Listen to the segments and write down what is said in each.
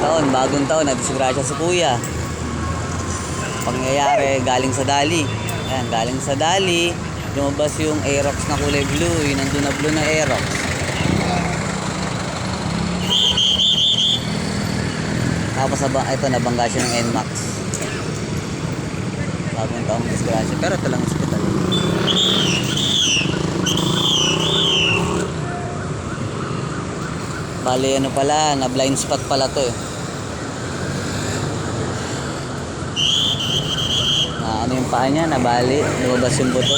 bagong taon, nadisgrasya si kuya. Pangyayari, galing sa Dali. Ayan, galing sa Dali. Lumabas yung Aerox na kulay blue. Yung nandun na blue na Aerox. Tapos ito, nabangga siya ng NMAX. Bagong taong disgrasya. Pero ito lang hospital. Bali, ano pala, na blind spot pala to eh. Ano yung paa niya, nabali, lumabas yung buto.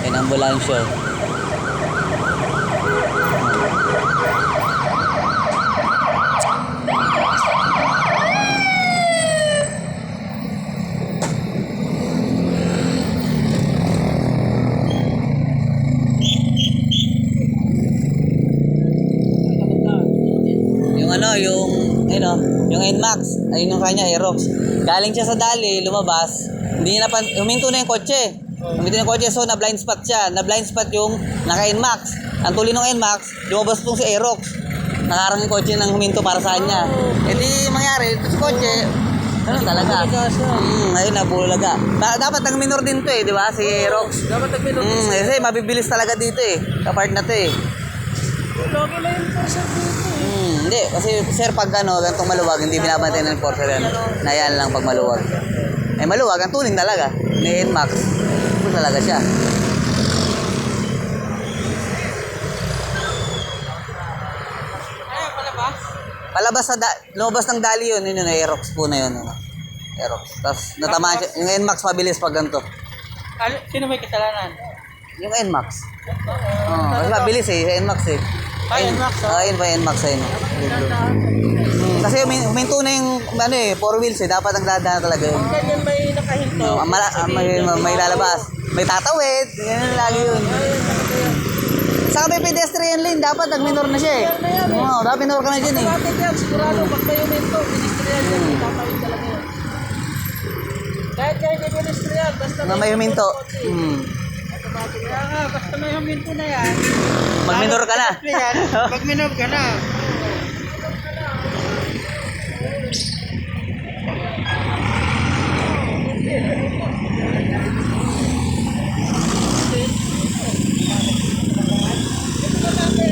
Ayun, ambulansya. Yung NMAX, ayun yung kanya, Aerox. Galing siya sa Dali, lumabas. Hindi niya huminto na yung kotse. Huminto na yung kotse, so na-blind spot siya. Na-blind spot yung naka-NMAX. Ang tuloy ng NMAX, lumabas itong si Aerox. Nakarang yung kotse nang huminto para sa kanya. E di mangyari, ito si kotse, ano talaga? Ayun, nabulaga. Dapat ang minor din to eh, di ba? Si Aerox. Dapat nag-minor din. Kasi mabibilis talaga dito eh. Kapart na to eh. Lagi na yung person dito. Hindi, kasi sir, pag ganitong maluwag, hindi binabantayan ng enforcer yan. Nayan lang pag maluwag. Eh maluwag, ang tuning talaga. Ni NMAX. Ito talaga siya. Palabas? Palabas lumabas ng Dali yun. Yun yung Aerox po na yun. Aerox. Tapos natamaan siya. Yung NMAX mabilis pag ganito. Sino may kasalanan? Yung NMAX. Kasi mabilis eh. NMAX eh. NMAX. Ayun pa yung NMAX ayun. Kasi huminto na yung four wheels eh. Dapat ang dadaan talaga yun. Ganyan may nakahinto. May lalabas. May tatawid. Ganyan lagi yun. Saka may pedestrian lane. Dapat nag-minor na siya eh. Oo, dapat minor ka na dyan eh. Bakit yan? Sigurado, pag may huminto, pedestrian yan. Tatawid talaga yan. Kahit may pedestrian, basta Na may huminto. Kaya nga, basta may huminto na yan. Mag-minor ka na. Mag-minor ka na. Ito na natin.